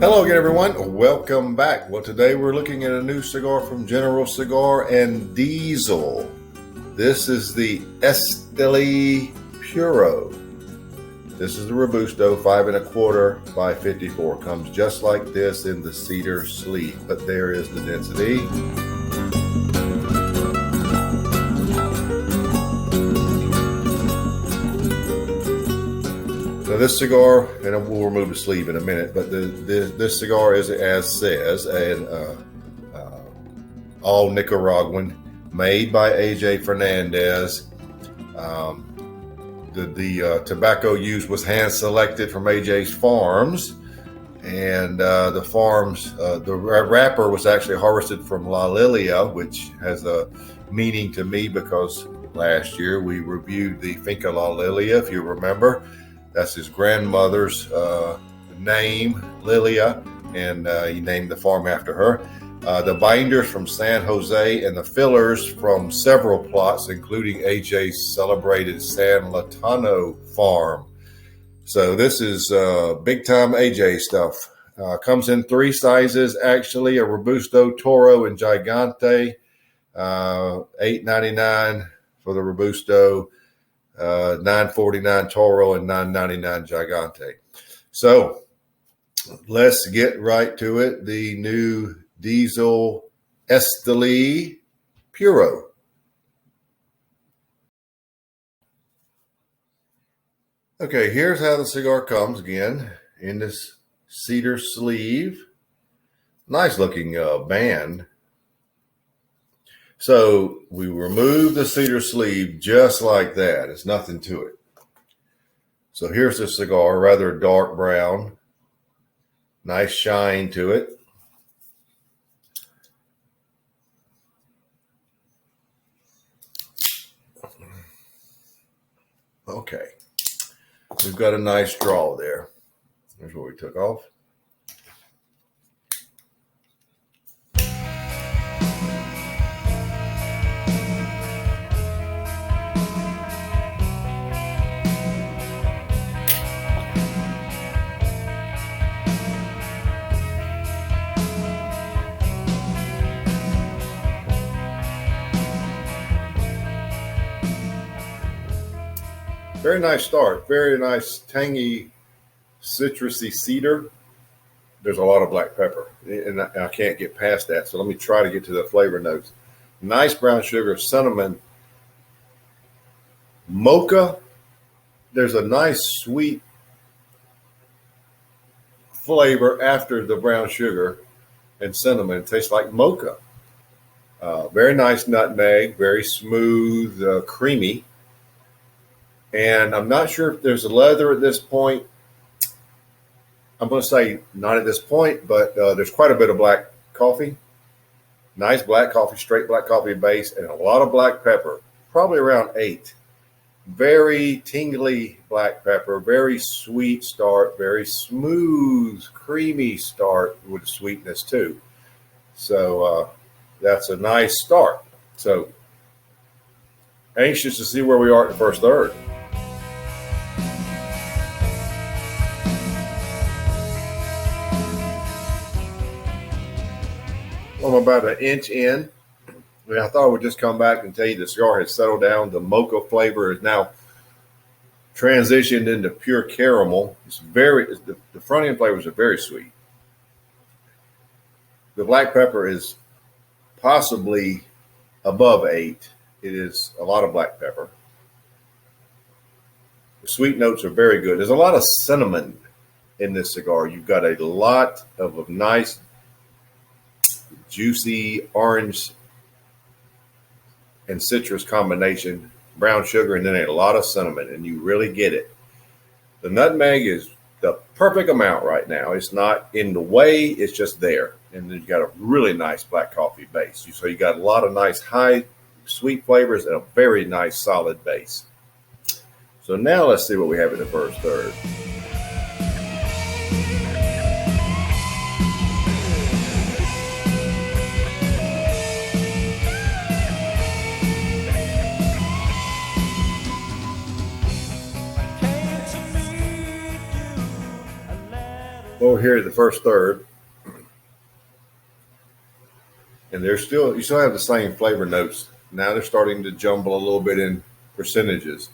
Hello again, everyone. Welcome back. Well, today we're looking at a new cigar from General Cigar and Diesel. This is the Estelí Puro. This is the Robusto, 5 1/4 by 54. Comes just like this in the cedar sleeve, but there is the density. Now this cigar, and we'll remove the sleeve in a minute, but this cigar is, as says, an all Nicaraguan, made by AJ Fernandez. The tobacco used was hand selected from AJ's farms, and the farms, the wrapper was actually harvested from Lilia, which has a meaning to me because last year we reviewed the Finca La Lilia, if you remember. That's his grandmother's name, Lilia, and he named the farm after her. The binders from San Jose and the fillers from several plots, including AJ's celebrated San Lotano farm. So this is big time AJ stuff. Comes in 3 sizes, actually, a Robusto, Toro, and Gigante. $8.99 for the Robusto. $9.49 Toro and $9.99 Gigante. So let's get right to it. The new Diesel Estelí Puro. Okay, here's how the cigar comes again in this cedar sleeve. Nice looking band. So we remove the cedar sleeve just like that. It's nothing to it. So here's the cigar, rather dark brown. Nice shine to it. Okay. We've got a nice draw there. There's what we took off. Very nice start. Very nice, tangy, citrusy cedar. There's a lot of black pepper, and I can't get past that. So let me try to get to the flavor notes. Nice brown sugar, cinnamon, mocha. There's a nice sweet flavor after the brown sugar and cinnamon. It tastes like mocha. Very nice nutmeg, very smooth, creamy. And I'm not sure if there's a leather at this point. I'm going to say not at this point, but there's quite a bit of black coffee. Nice black coffee, straight black coffee base, and a lot of black pepper, probably around 8. Very tingly black pepper, very sweet start, very smooth, creamy start with sweetness too. So that's a nice start. So anxious to see where we are in the first third. I'm about an inch in. I thought I would just come back and tell you the cigar has settled down. The mocha flavor is now transitioned into pure caramel. It's the front end flavors are very sweet. The black pepper is possibly above 8. It is a lot of black pepper. The sweet notes are very good. There's a lot of cinnamon in this cigar. You've got a lot of a nice juicy orange and citrus combination, brown sugar, and then a lot of cinnamon, and you really get it. The nutmeg is the perfect amount right now. It's not in the way, it's just there. And then you got a really nice black coffee base. So you got a lot of nice high sweet flavors and a very nice solid base. So now let's see what we have in the first third. over here at the first third, and you still have the same flavor notes. Now they're starting to jumble a little bit in percentages.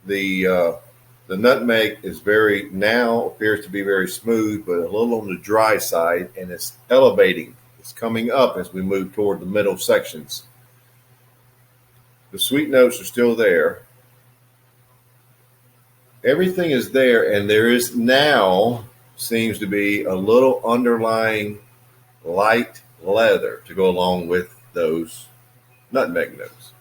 The nutmeg appears to be very smooth, but a little on the dry side, and it's elevating. It's coming up as we move toward the middle sections. The sweet notes are still there. Everything is there, and there is now seems to be a little underlying light leather to go along with those nutmeg notes.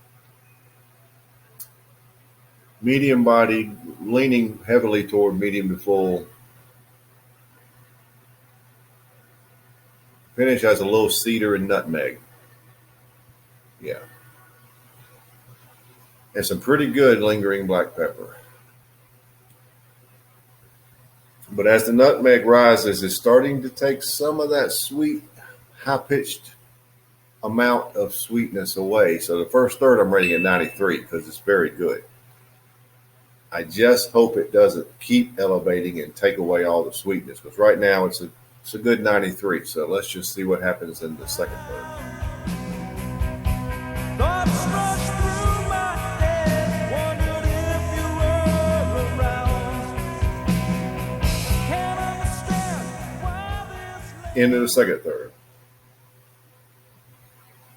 Medium bodied, leaning heavily toward medium to full. Finish has a little cedar and nutmeg. Yeah. And some pretty good lingering black pepper. But as the nutmeg rises, it's starting to take some of that sweet, high-pitched amount of sweetness away. So the first third I'm rating at 93 because it's very good. I just hope it doesn't keep elevating and take away all the sweetness, because right now it's a good 93. So let's just see what happens in the second third. Into the second third.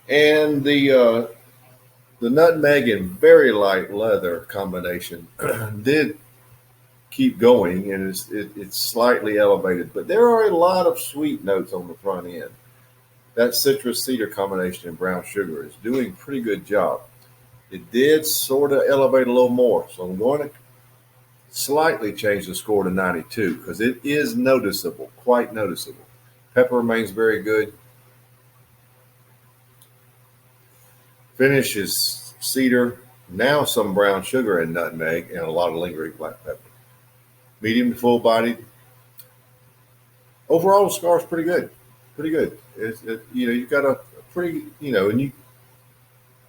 And the nutmeg and very light leather combination did keep going, and it's slightly elevated, but there are a lot of sweet notes on the front end. That citrus cedar combination and brown sugar is doing a pretty good job. It did sort of elevate a little more, so I'm going to slightly change the score to 92 because it is noticeable, quite noticeable. Pepper remains very good. Finish is cedar, now some brown sugar and nutmeg, and a lot of lingering black pepper. Medium to full bodied. Overall, the cigar is pretty good. Pretty good. You've got a pretty, and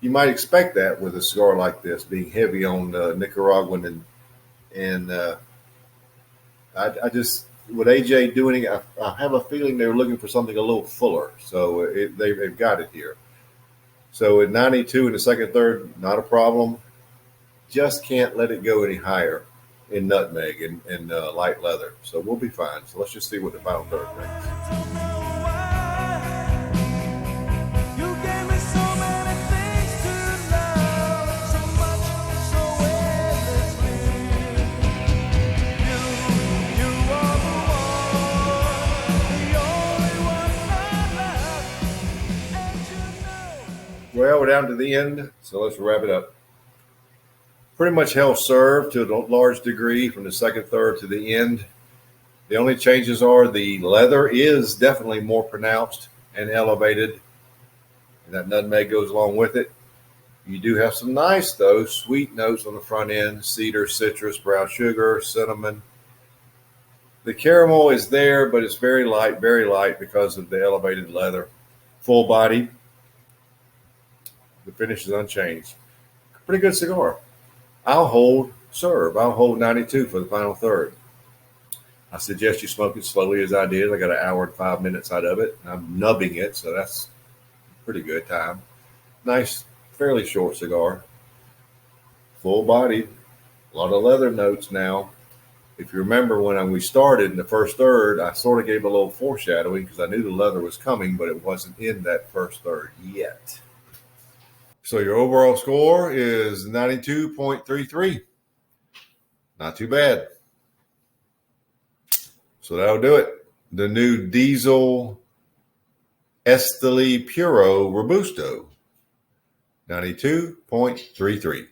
you might expect that with a cigar like this being heavy on Nicaraguan and I just, with AJ doing it, I have a feeling they were looking for something a little fuller. So they've got it here. So at 92 in the second third, not a problem. Just can't let it go any higher in nutmeg and light leather. So we'll be fine. So let's just see what the final third brings. Well, we're down to the end, so let's wrap it up. Pretty much held serve to a large degree from the second third to the end. The only changes are the leather is definitely more pronounced and elevated, and that nutmeg goes along with it. You do have some nice, though, sweet notes on the front end: cedar, citrus, brown sugar, cinnamon. The caramel is there, but it's very light because of the elevated leather. Full body. The finish is unchanged. Pretty good cigar. I'll hold serve. I'll hold 92 for the final third. I suggest you smoke it slowly as I did. I got an hour and 5 minutes out of it. I'm nubbing it, so that's pretty good time. Nice, fairly short cigar. Full bodied. A lot of leather notes now. If you remember when we started in the first third, I sort of gave a little foreshadowing because I knew the leather was coming, but it wasn't in that first third yet. So your overall score is 92.33. Not too bad. So that'll do it. The new Diesel Estelí Puro Robusto, 92.33.